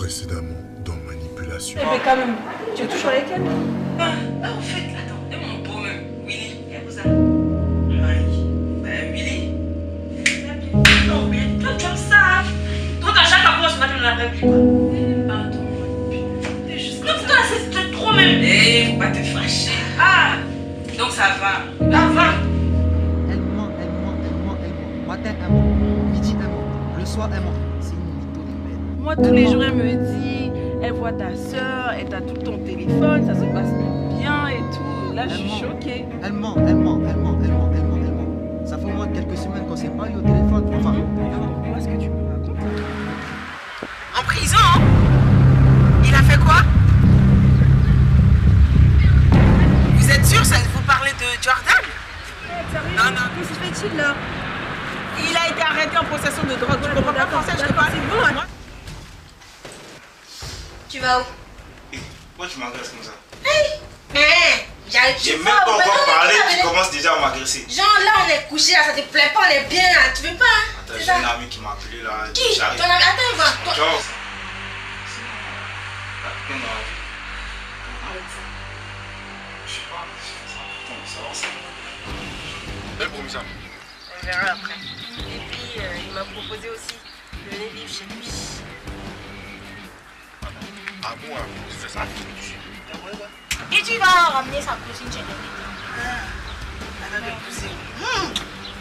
précédemment dans Manipulation. Mais quand même, tu es toujours avec elle? En fait, attends, de mon beau même, Willy, elle vous a... Willy? Non, mais toi, tu aimes ça. Toi, dans chaque fois, ce matin, on a rêvé quoi? Pardon. T'es juste... Non, putain, c'est trop même. Eh, faut pas te fâcher. Ah, donc ça va. Ça va. Elle ment. Matin, elle ment. Midi, elle ment. Le soir, elle ment. C'est une mytho de merde. Moi, tous les jours, elle me dit, elle voit ta soeur, elle t'a tout ton téléphone, ça se passe bien et tout. Là, je suis choquée. Elle ment. Ça fait au moins quelques semaines qu'on s'est pas eu au téléphone. Enfin, Moi, ce que tu me racontes. En prison? Il a fait quoi? Vous êtes sûr, ça vous parlez de Jordan? Non. Qu'est-ce que fait-il là? Il a été arrêté en possession de drogue. Tu comprends pas français, je te parle. C'est bon, hein? Tu vas où? Pourquoi tu m'agresses comme ça? J'ai même pas encore parlé, tu commences déjà à m'agresser. Genre là on est couché là, ça te plaît pas, on est bien là, tu veux pas hein? Attends, j'ai un ami qui m'a appelé là. Qui? J'arrive. Ton ami, attends, va. Ciao. Belle promission. On verra après. Et puis il m'a proposé aussi de venir vivre chez lui. Ah bon, c'est ça? Et tu vas ramener sa cousine chez lui.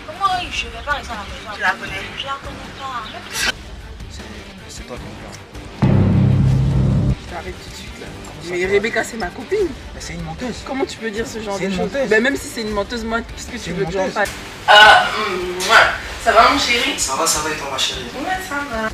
Comment je vais pas rester à la maison? Tu la connais? Je la connais pas. c'est toi qui me parles. J'arrête tout de suite là. Mais Rebecca, c'est ma copine. Mais c'est une menteuse. Comment tu peux dire ce genre C'est de une choses? menteuse. Ben, même si c'est une menteuse, moi, qu'est-ce que C'est tu une veux que j'en menteuse. fasse? Ça va mon chéri? Ça va et toi ma chérie? Ouais, ça va.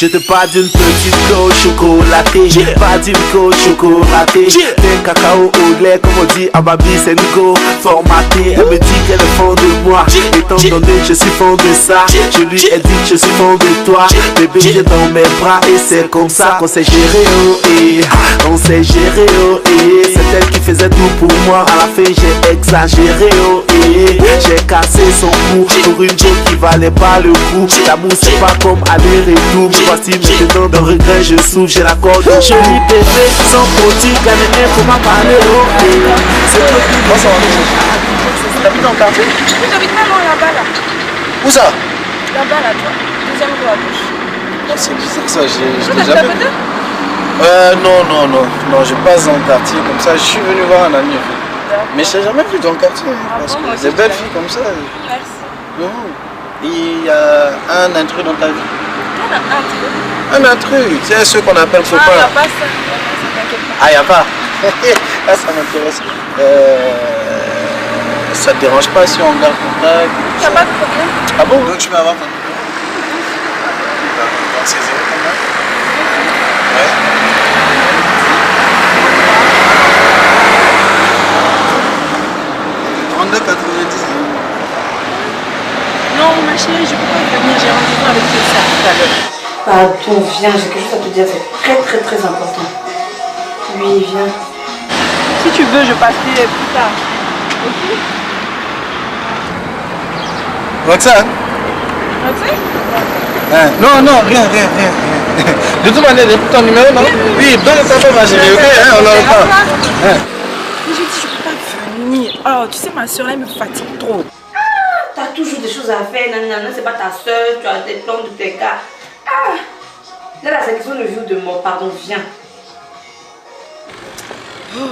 Je te parle d'une petite go chocolatée. Je te parle d'une go chocolatée. D'un cacao au lait, comme on dit à ma vie, c'est une go formatée. Elle me dit qu'elle est fan de moi. Étant donné que je suis fan de ça, je lui ai dit que je suis fan de toi. Bébé, j'ai dans mes bras et c'est comme ça qu'on s'est géré, oh et on s'est géré, oh et c'est elle qui faisait tout pour moi. À la fin, j'ai exagéré, oh et j'ai cassé son cou pour une go qui valait pas le coup. L'amour, c'est pas comme aller-retour. Voici maintenant dans le regret je souffre, j'ai la corde au cou. Bébé, sans petit, gagner faut m'en parler, ok. C'est toi qui me sens. T'habites dans le quartier? Oui, j'habite pas loin là-bas là. Où ça? Là-bas là, toi. Deuxième roue à gauche. C'est bizarre ça, Toi, j'ai t'habites jamais à vu. côté? Non, je passe dans le quartier comme ça, je suis venu voir un ami en fait. Mais je t'ai jamais vu dans le quartier, parce bon, moi que aussi, des je belles t'ai filles comme ça. Merci. Non. Il y a un intrus dans ta vie. On a un truc. Un intrus, tu sais, ceux qu'on appelle Ah, copains. y'a pas ça. T'inquiète pas. Ah, y a pas. Ah, ça m'intéresse. Ça te dérange pas si on garde contact? Y'a pas de problème. Ah bon? Donc je peux avoir ton numéro? Dans ces zéros combien? Ouais. Non, ma chérie, je peux pas venir. J'ai rendez-vous avec le ça tout à l'heure. Pardon, viens, j'ai quelque chose à te dire, c'est très important. Oui, viens. Si tu veux, je passerai plus tard. Ok? Roxane? Roxane? Hein? Non, non, rien. De toute manière, j'ai pris ton numéro, non? Oui, donne ta femme, ma chérie, ok? Hein, on en reparle. Hein? Mais je dis, je peux pas venir. Oh, tu sais, ma soeur, là, elle me fatigue trop. T'as toujours des choses à faire, nanana, c'est pas ta soeur, tu as des plans de tes cas. Ah! Là, c'est question de vie ou de mort, pardon, viens. Oh,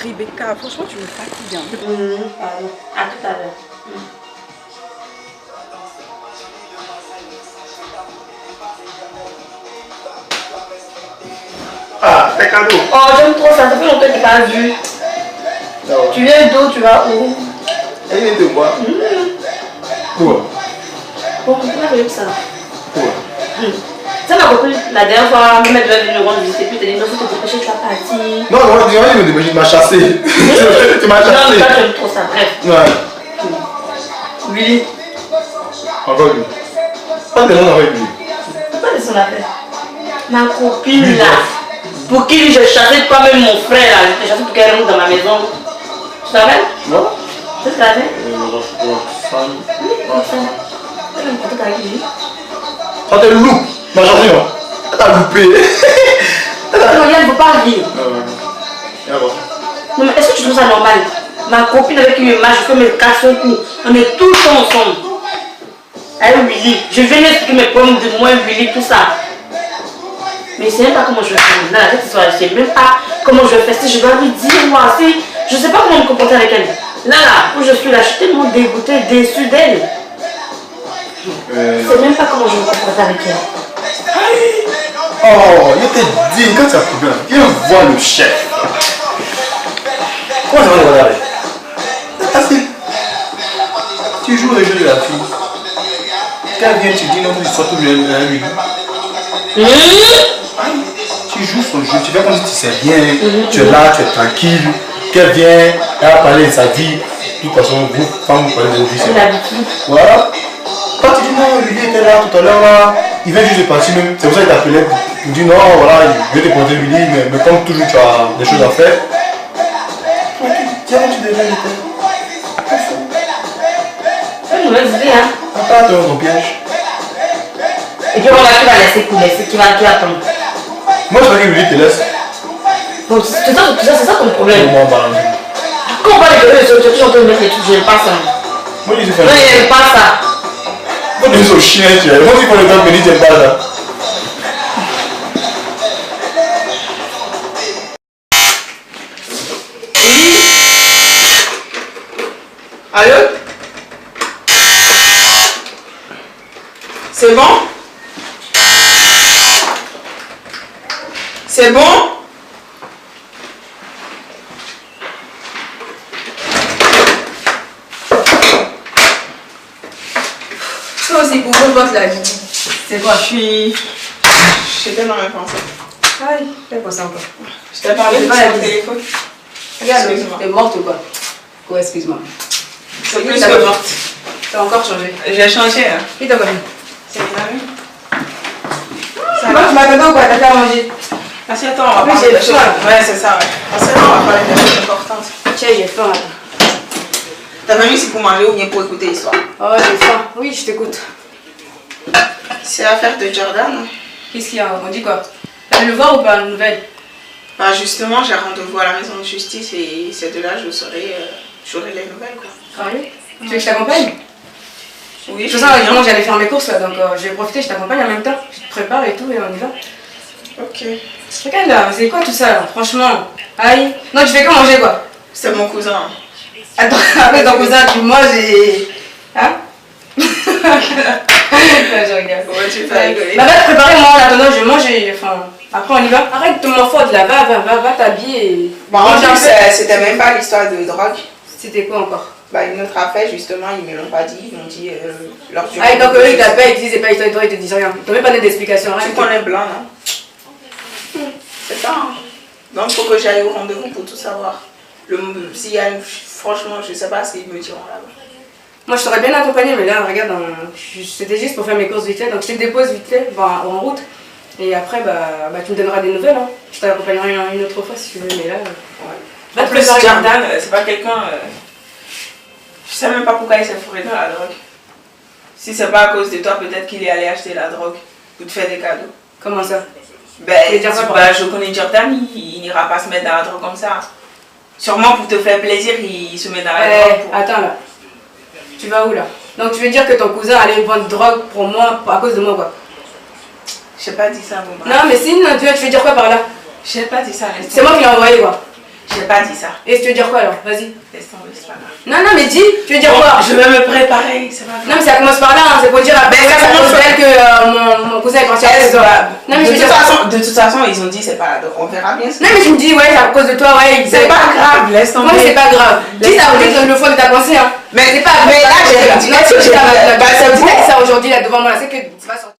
Rebecca, franchement, tu me fatigues. Pardon, à tout à l'heure. Ah, c'est cadeau. Oh, j'aime trop ça, ça fait longtemps que tu n'as pas vu. Tu viens d'où, tu vas où? Elle vient de moi. Quoi? Bon, tu vas faire ça. Quoi? Ça m'a compris, la dernière fois, même elle devait venir me rendre visite, puis t'as dit, non, faut te dépêcher de la partie. Non, non, dis-moi, il me dépêche, tu m'as chassé. Tu m'as Non, chassé. mais toi, j'aime trop ça, bref. Ouais. Willy, Encore lui. Pas de nom avec lui. pourquoi de son affaire? Ma copine là, pour qui j'ai chassé toi-même mon frère là, j'ai chassé pour qu'elle rentre dans ma maison. Tu savais? Non? Tu savais? Roxane. Roxane. Elle me contente avec lui. Ça te loupe. Ma chérie, non? Elle t'a loupé. Non, il ne faut pas rire. Non, mais est-ce que tu trouves ça normal? Ma copine avec qui je marche, je fais mes cassos, tout. On est tout le temps ensemble. Avec Willy. Je viens expliquer mes problèmes de moi, Willy, tout ça. Mais je ne sais même pas comment je vais faire. Dans la tête, je ne sais même pas comment je vais faire. Si je dois lui dire, moi, si je ne sais pas comment me comporter avec elle. Là, où je suis là, je suis tellement dégoûtée, déçue d'elle. Je ne sais même pas comment je vais me comporter avec elle. Oh, je t'ai dit, quand tu as un problème, viens voir le chef. Comment ça va le regarder? Facile. Tu joues le jeu de la fille. Quand elle vient, tu dis non, tu sors tout le lui. Tu joues son jeu, tu fais comme si tu sais rien. Tu es là, tu es tranquille. Qu'elle vient, elle va parler de sa vie. De toute façon, vous, femmes, vous parlez de vos vies. C'est l'habitude. Voilà. Quand tu dis non, lui était là tout à l'heure, là, il vient juste de partir même. C'est pour ça qu'il t'appelait pour dire non, voilà, je vais te pointer Willy, mais comme toujours tu as des choses à faire. Tiens, tu devrais le faire. C'est une mauvaise idée, hein. Attends, ton piège. Et puis on va qui va laisser couler, c'est qui va attendre. Moi, je veux que Willy te laisse. Donc c'est ça ton problème. Moi, bah, Quand on parle de eux, je suis en train de mettre les trucs, j'aime pas ça. moi, je dis Non, il n'aime pas ça. Moi, je suis au chien, tu vois. Moi, je dis qu'on le temps, mais il t'aime pas là. Allô? C'est bon? C'est bon? Ça aussi pour vous, votre la vie. C'est quoi? J'étais dans mes pensées. Aïe, fais quoi ça encore? Je t'ai parlé de ça au téléphone. Regarde, Excuse-moi. t'es morte ou quoi? Quoi, excuse-moi. C'est plus que morte. T'as encore changé. J'ai changé, hein. Qui t'a connu? C'est une amie. Ça va, tu m'attends ou quoi? T'as fait à manger? Assieds-toi, on va Oui, parler j'ai de choses. faim. Ouais, c'est ça, ouais. Assieds-toi, on va parler de choses importantes. Tiens, j'ai faim, attends. T'as venu ici pour manger ou bien pour écouter l'histoire? Oh, j'ai faim. Oui, je t'écoute. C'est l'affaire de Jordan. Qu'est-ce qu'il y a? On dit quoi? T'as le voir ou pas, une nouvelle? Bah justement, j'ai rendez-vous à la maison de justice et c'est de là que j'aurai les nouvelles, quoi. Sérieux? Tu veux que je t'accompagne? Oui, De toute façon, évidemment, j'allais faire mes courses là, donc je vais profiter, je t'accompagne en même temps. Je te prépare et tout, et on y va. Ok. Regarde là, c'est quoi tout ça là? Franchement, aïe. Non, tu fais quoi manger quoi? C'est mon cousin. Attends, après ton cousin, tu manges et. Hein? Je regarde. Ouais, tu fais rigoler. Bah, va te préparer, moi en attendant, je mange et. Enfin, après on y va. Arrête de m'en faute là, va t'habiller et. Bah, en mange un plus, peu. c'était même pas l'histoire de drogue. C'était quoi encore? Bah, une autre affaire, justement, ils me l'ont pas dit. Ils m'ont dit leur Ah, et donc eux ils t'appellent, ils te disent c'est pas histoire de toi, ils te disent rien. Ils t'ont même pas donné d'explication, rien. Tu connais Blanc, non? C'est ça, hein. Donc, il faut que j'aille au rendez-vous pour tout savoir. S'il y a une... Franchement, je sais pas ce qu'ils me diront là-bas. Moi je t'aurais bien accompagné, mais là, regarde, c'était juste pour faire mes courses vite fait, donc je te dépose vite fait, enfin, en route. Et après, bah, tu me donneras des nouvelles, hein. Je t'accompagnerai une autre fois si tu veux, mais là, Va En te plus, faire Jordan, c'est pas quelqu'un... Je sais même pas pourquoi il s'est fourré dans la drogue. Si c'est pas à cause de toi, peut-être qu'il est allé acheter la drogue ou te faire des cadeaux. Comment ça? Ben, je connais Jordan, il n'ira pas se mettre dans la drogue comme ça. Sûrement pour te faire plaisir, il se met dans la drogue. Attends là. Tu vas où là? Donc tu veux dire que ton cousin allait vendre drogue pour moi, à cause de moi quoi? J'ai pas dit ça, Boumba. Non mais sinon, tu veux dire quoi par là? J'ai pas dit ça, c'est moi qui l'ai envoyé quoi? J'ai pas dit ça. Et tu veux dire quoi alors? Vas-y. Laisse tomber, c'est pas grave. Non, mais dis, tu veux dire quoi? Je vais me préparer, c'est pas grave. Non, mais ça commence par là, hein, c'est pour dire à elle que mon cousin est parti à cause de toi. Non, mais de toute façon, ils ont dit c'est pas grave, on verra bien. Non, mais tu me dis, ouais, c'est à cause de toi, ouais. C'est pas grave, laisse tomber. Comment c'est pas grave? Dis ça aujourd'hui, le fond de ta pensée, hein. Mais c'est pas grave. Mais là, j'ai dit que ça aujourd'hui, là, devant moi, c'est que tu vas sortir.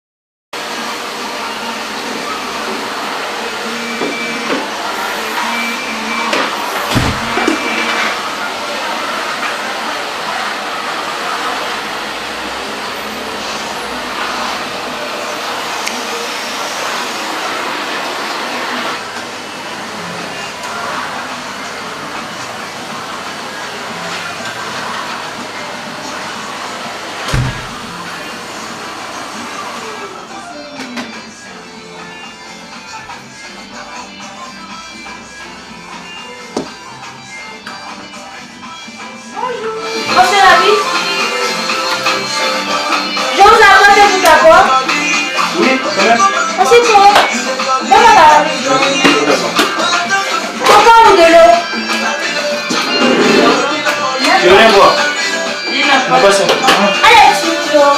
Oui, quand même. Assieds-toi. Donne-moi ta robe. Pourquoi vous de l'eau? Je veux rien boire. Ma passion. Allez, assieds-toi.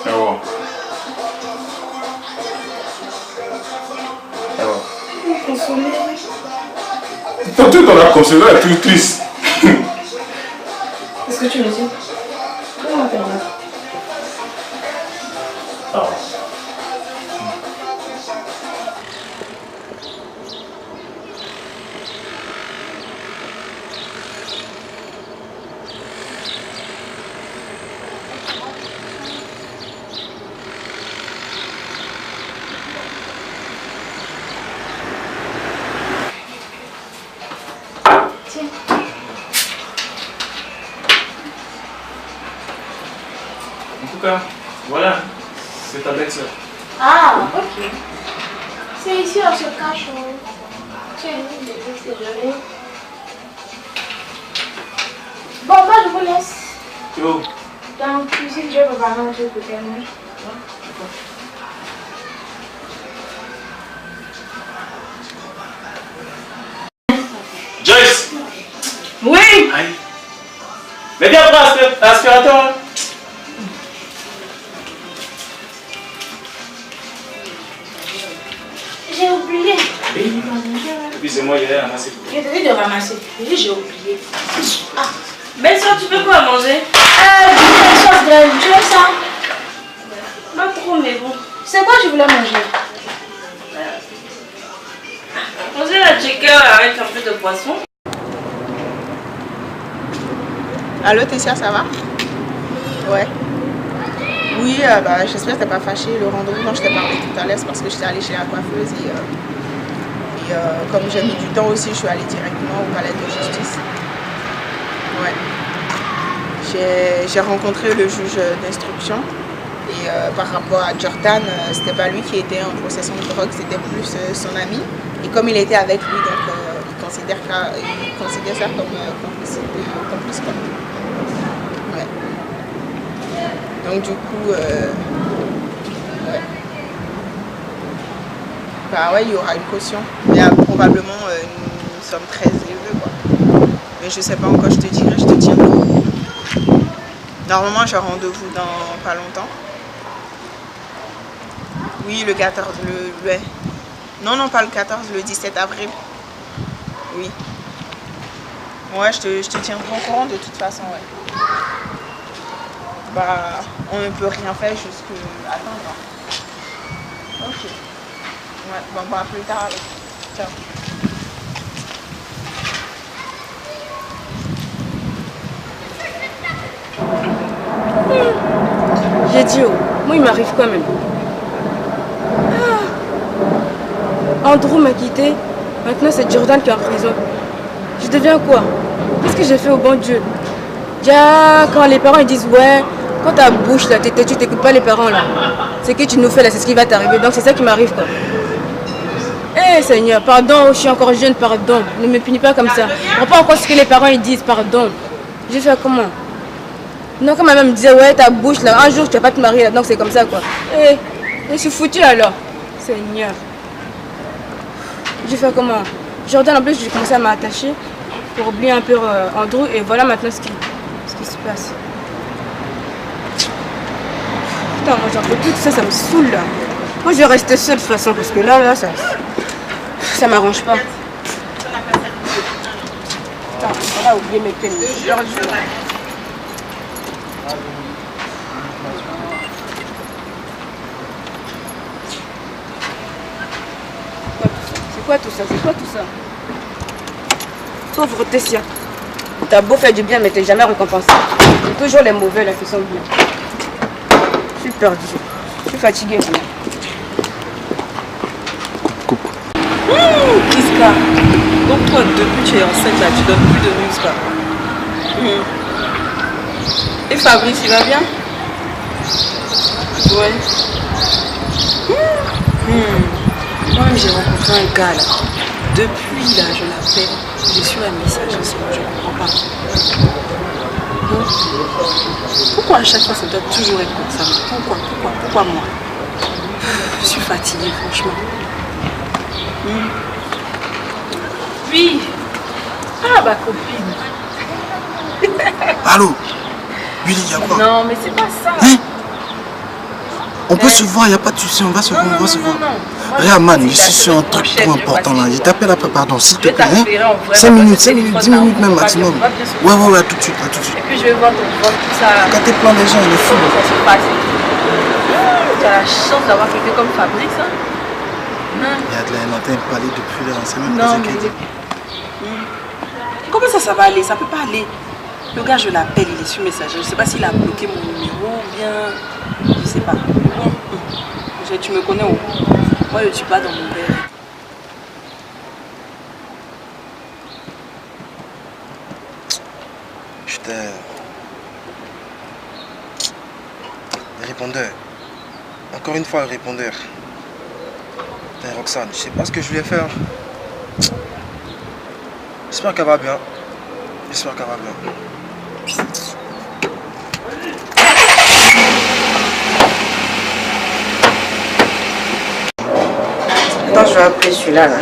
C'est moi. Quand tu t'en as consolé, elle est toute triste. Qu'est-ce que tu me dis? Comment faire là? En tout cas, voilà, c'est ta belle-sœur. Ah, ok. C'est ici, on se cache. Tiens, c'est joli. Bon, moi, je vous laisse. Tu vas où? Dans la cuisine, je vais préparer un truc pour qu'elle mange. Joyce! Oui! Aïe. Mais viens prendre l'aspirateur là. J'ai oublié. Et puis c'est moi qui ai ramassé. J'ai oublié de ramasser. J'ai oublié. Ah. Belle-sœur, tu veux quoi à manger? Du sauce graine. Tu veux ça? Pas trop, mais bon. C'est quoi tu voulais manger? Manger la chicken avec un peu de poisson. Allô Tessia, ça va? Ouais. Oui, j'espère que t'es pas fâché. Le rendez-vous dont je t'ai parlé tout à l'heure, c'est parce que j'étais allée chez la coiffeuse et comme j'ai mis du temps aussi, je suis allée directement au palais de justice. Ouais. J'ai rencontré le juge d'instruction et par rapport à Jordan, c'était pas lui qui était en possession de drogue, c'était plus son ami. Et comme il était avec lui, donc il considère ça comme complice. Ouais. Donc du coup, ouais. Bah ouais, il y aura une caution. Il y a probablement une somme très élevée, quoi. Mais je sais pas encore, je te dirai, je te tiendrai. Normalement, j'ai rendez-vous dans pas longtemps. Oui, le 14, non, pas le 14, le 17 avril. Oui. Ouais, je te tiendrai au courant de toute façon, ouais. Bah, on ne peut rien faire jusqu'à attendre. Ok. Ouais, bon, bah, à plus tard. Ciao. idiot. Moi, il m'arrive quand même. Ah. Andrew m'a quitté. Maintenant, c'est Jordan qui est en prison. Je deviens quoi? Qu'est-ce que j'ai fait au bon Dieu? Déjà, quand les parents ils disent ouais, quand ta bouche là, tu t'écoutes pas les parents là. C'est que tu nous fais là, c'est ce qui va t'arriver. Donc c'est ça qui m'arrive quoi. Eh Seigneur, pardon, je suis encore jeune, pardon. Ne me punis pas comme ça. Je comprends pas encore ce que les parents ils disent, pardon. J'ai fait comment? Non, quand ma mère me disait ouais, ta bouche là, un jour tu vas pas te marier là, donc c'est comme ça quoi. Eh, je suis foutu alors. Seigneur. J'ai fait comment? Jordan en plus j'ai commencé à m'attacher pour oublier un peu Andrew et voilà maintenant ce qui se passe. Putain, moi j'en peux plus, tout ça, ça me saoule là. Moi je vais rester seule de toute façon parce que là ça m'arrange pas. Putain, voilà, oublier mes peines. C'est quoi tout ça? C'est quoi tout ça? Pauvre Tessia. T'as beau faire du bien, mais t'es jamais récompensé. C'est toujours les mauvais là qui sont bien. Je suis perdue. Je suis fatiguée. Coupe. Kiska. Donc toi, depuis que tu es enceinte là, tu donnes plus de muscles. Et Fabrice, il va bien? Ouais. Moi-même, j'ai rencontré un gars là. Depuis là, je l'appelle. J'ai su un message ensemble, je ne comprends pas. Pourquoi à chaque fois ça doit toujours être comme ça? Pourquoi moi? Je suis fatiguée, franchement. Oui. Ah, ma copine. Allô? Willy, y'a quoi? Non, mais c'est pas ça. Hein? On peut se voir, il n'y a pas de souci, on va se voir, on va se voir. Regarde, man, je suis sur un truc trop important là. Je t'appelle après, pardon, s'il te plaît. Hein? 5 minutes, 10 minutes même maximum. Ouais, tout de suite, à tout de suite. Et puis je vais voir tout ça. Quand tes plans des gens, il est fou. Tu as la chance d'avoir quelqu'un comme Fabrice, hein? Regarde là, elle m'entend parler depuis là, c'est même Non, pas mais... Comment ça va aller? Ça peut pas aller. Le gars, je l'appelle, il est sur message. Je sais pas s'il a bloqué mon numéro ou bien... Je sais pas. Tu me connais où? Moi, je suis pas dans mon verre. Putain. Le répondeur. Encore une fois, le répondeur. Putain, Roxane, je sais pas ce que je voulais faire. J'espère qu'elle va bien. J'espère qu'elle va bien. Attends, je vais appeler celui-là là.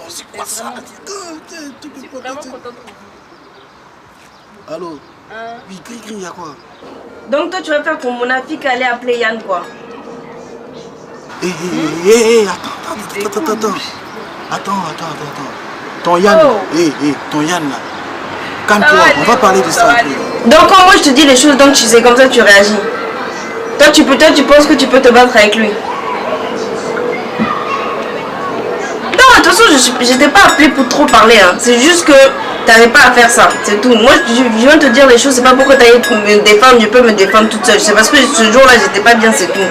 C'est quoi ça? Allô? Oui, Gris, y'a quoi? Donc toi tu vas faire comme mon avis qu'elle allait appeler Yann quoi? Hé, attends. Ton Yann, ton Yann là. Calme-toi, on va parler de ça. Donc quand moi je te dis les choses, donc tu sais comme ça tu réagis. Toi tu penses que tu peux te battre avec lui. Non, de toute façon je t'ai pas appelé pour trop parler, hein. C'est juste que t'avais pas à faire ça, c'est tout. Moi je viens te dire les choses, c'est pas pourquoi t'allais me défendre, je peux me défendre toute seule. C'est parce que ce jour-là j'étais pas bien, c'est tout.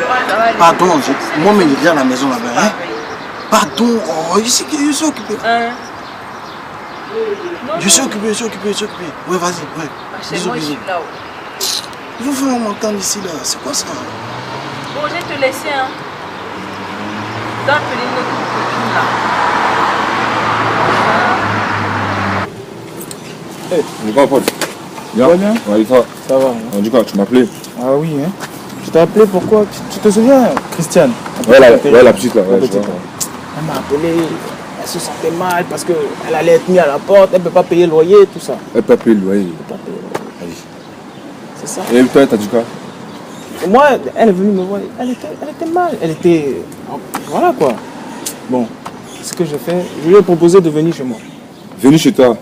Pardon, moi mais il vient à la maison là-bas, hein. Pardon, je suis occupé. Je suis occupé. Ouais, vas-y, ouais. C'est moi, je suis là. Vous faites m'entendre ici là, c'est quoi ça? Bon, je vais te laisser, hein. Je dois appeler notre copine là. Hey, on est pas Paul. Bien. Bien. Ouais, ça va. On dit quoi, tu m'as appelé? Ah oui, hein. Je t'ai appelé pourquoi? Tu te souviens, Christiane? Ouais, la petite là. Ouais, elle m'a appelé, elle se sentait mal parce qu'elle allait être mise à la porte, elle ne peut pas payer le loyer et tout ça. Elle peut pas payer le loyer. C'est ça. Et toi, t'as dit quoi? Et moi, elle est venue me voir, elle était mal, elle était... Voilà quoi. Bon, ce que je fais, je lui ai proposé de venir chez moi. Venir chez toi?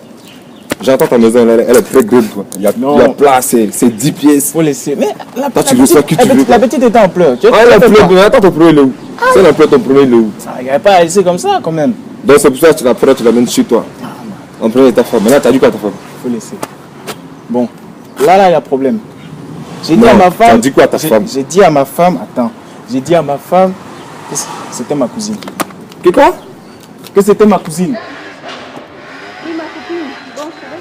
J'entends ta maison, elle est très grande quoi. Il y a place, c'est 10 pièces. Faut laisser. Mais tu reçois qui tu veux. La petite était en pleurs. Elle a pleuré, attends ton premier il est où? C'est elle a pleuré ton premier il est où? Ça ne regarde pas à laisser comme ça quand même. Donc c'est pour ça que tu la prends, tu l'amènes chez toi. En premier, ta femme. Maintenant, t'as dit quoi à ta femme? Faut laisser. Bon, là, il y a problème. J'ai dit Non, à ma femme. t'as dit quoi à ta femme? J'ai dit à ma femme, attends. J'ai dit à ma femme que c'était ma cousine. Que quoi? Que c'était ma cousine. Oui, ma copine. Bon, je te laisse.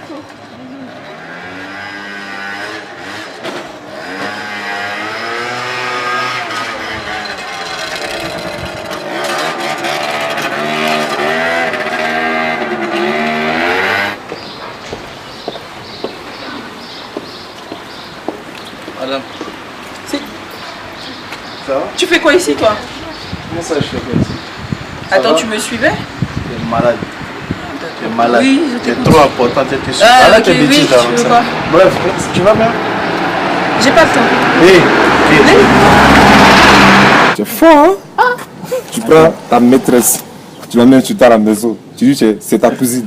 Madame. Ça va? Tu fais quoi ici, toi? Comment ça, je fais quoi ici? Attends, tu me suivais? T'es malade. T'es malade. Oui, je t'es t'écoute. trop important, t'es super. Ah, Arrête ok, tes bêtises oui, là, tu avec veux ça. quoi? Bref, tu vas bien? J'ai pas le temps. Hé, Tu es fort, hein? Tu prends ta maîtresse, tu l'amènes sur ta à la maison. Tu dis que c'est ta cousine.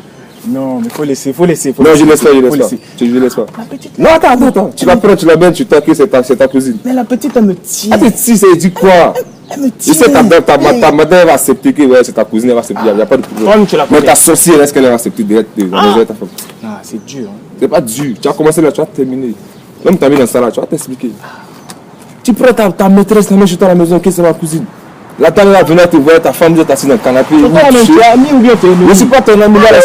Non, mais faut laisser, faut laisser. Non, je laisse pas, je laisse pas. Je laisse pas. Non, attends. Tu la prends, tu l'amènes sur ta que c'est ta cousine. Mais la petite, elle me tire. Ah, si, ça dit quoi? Elle me Je tire. sais, ta madame elle va accepter que ouais, c'est ta cousine, elle va accepter, il n'y a pas de problème. Toi-même, tu la Mais connais. ta sorcière, est-ce qu'elle va accepter direct de la maison de ta femme? Ah, c'est dur. Hein. C'est pas dur. Tu as commencé là, tu vas terminer. Même t'as mis dans ça là, tu vas t'expliquer. Tu prends ta maîtresse, la mets chez toi à la maison, que c'est ma cousine. La dame va venir te voir, ta femme vient t'asseoir dans le canapé. C'est pas la même, tu es ami ou bien tu es ennemi? Je ne suis pas ton ami, là, je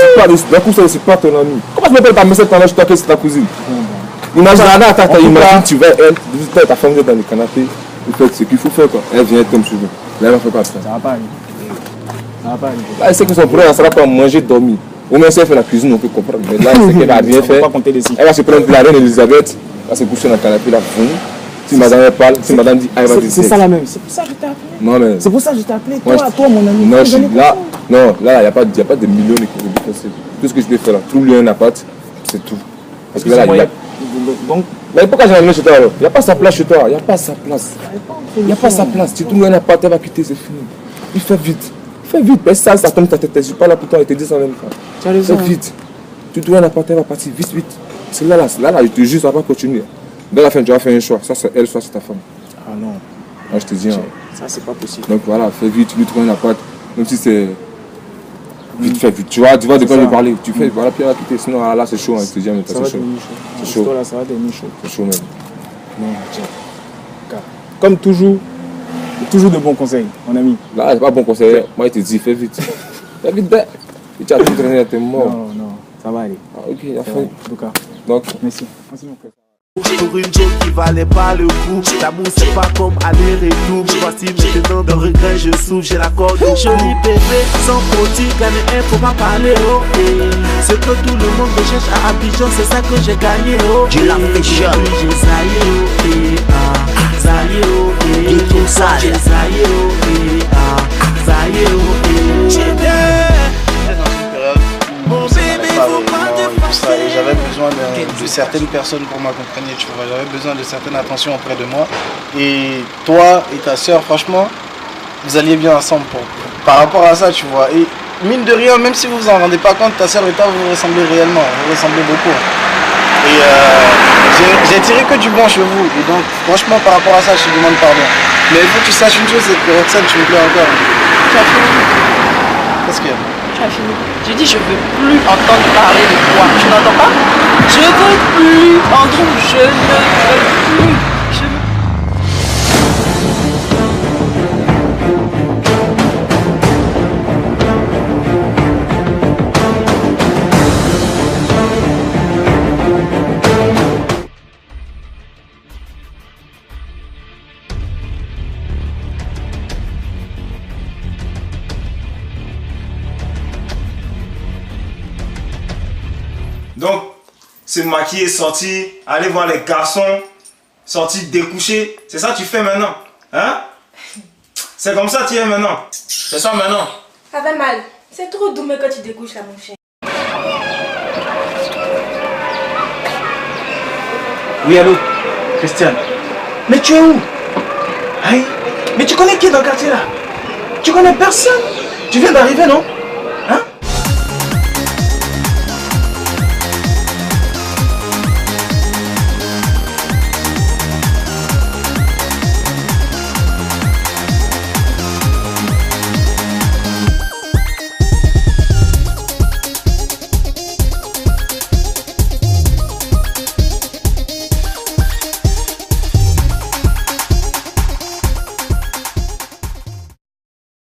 suis pas ton ami. Comment tu peux prendre ta maîtresse, t'en chez toi, que c'est ta cousine? Imagine, imagine, tu vas, elle, ta femme vient dans le canapé, vous faites ce qu'il faut faire, quoi. Elle vient, elle tombe souvent. Là, elle ne fait pas ça. Ça va pas arriver. Ça va pas arriver. Là, elle sait que son problème, elle ne sera pas manger, dormir. Ou même si elle fait la cuisine, on peut comprendre. Mais là, elle sait qu'elle va rien faire. Elle va se prendre la reine Elisabeth, elle va se coucher dans le canapé, là, si madame elle parle, si madame dit, elle va dire. C'est ça la même. C'est pour ça que je t'ai appelé. Non, mais. C'est pour ça que je t'ai appelé. Moi, Toi, mon ami. Non, je suis là. Non, là, il n'y a pas de millions de possibles. Tout ce que je t'ai fait là, trouve-lui un appart, c'est tout. Parce que là, il y a. Donc. Mais pourquoi j'ai amené chez toi alors? Il n'y a pas sa place chez toi, il n'y a pas sa place. Il n'y a pas sa place. Tu trouves un appart, elle va quitter, c'est fini. Il fait vite. Fais vite, mais ça tombe ta tête. Je suis pas là pour toi, il te dit ça en même temps. Tu as raison. Fais vite. Tu trouves un appart, elle va partir vite, vite. C'est là, je te jure, ça va pas continuer. Dès la fin, tu vas faire un choix. Ça, c'est elle, soit c'est ta femme. Ah non. Moi, je te dis. Hein. Ça, c'est pas possible. Donc voilà, fais vite, tu lui trouves un appart. Même si c'est. Vite, fais vite. Tu vois de quoi je vais parler. Tu fais, voilà, puis elle va quitter. Sinon, là, c'est chaud. Hein, je te dis, mais c'est chaud. C'est chaud. Là, ça va devenir chaud. C'est chaud même. Non, tiens. Comme toujours, toujours de bons conseils, mon ami. Là, c'est pas bon conseil. Moi, il te dit, fais vite. Fais vite, dès. Et tu as tout traîné, t'es mort. Non, ça va aller. Ah, ok, il a fait. En tout cas. Donc, merci. Merci, mon frère. Pour une joke qui valait pas le coup. L'amour c'est pas comme aller-retour. Me voici maintenant de regret, je souffre, j'ai la corde au cou. Joli bébé, sans politique, gagner faut pas parler, oh eh. Ce que tout le monde recherche à Abidjan, c'est ça que j'ai gagné, oh eh. Du l'ambition. J'ai zaillé, oh eh, ah. Zaillé, oh eh. Dis tout ça, j'ai zaillé, oh eh, ah. Zaillé, oh eh. J'étais dans une période où ça n'allait pas vraiment et tout ça, et j'avais besoin de certaines personnes pour m'accompagner, tu vois. J'avais besoin de certaines attentions auprès de moi. Et toi et ta soeur, franchement, vous alliez bien ensemble par rapport à ça, tu vois. Et mine de rien, même si vous vous en rendez pas compte, ta soeur et toi, vous vous ressemblez réellement, vous ressemblez beaucoup. Et j'ai tiré que du bon chez vous. Et donc, franchement, par rapport à ça, je te demande pardon. Mais il faut que tu saches une chose, c'est que Roxane, tu me plais encore. Tu as fini. Qu'est-ce qu'il y a? Tu as fini. J'ai dit je veux plus entendre parler de toi. Tu n'entends pas? Je veux plus, Andrew, je ne veux plus. Je veux... Donc, se maquiller, sortir, aller voir les garçons, sortir découcher, c'est ça que tu fais maintenant, hein? C'est comme ça que tu es maintenant, c'est ça maintenant. Ça fait mal. C'est trop doux mais quand tu découches là, mon cher. Oui, allô, Christiane. Mais tu es où? Aïe, mais tu connais qui dans le quartier là? Tu connais personne? Tu viens d'arriver, non?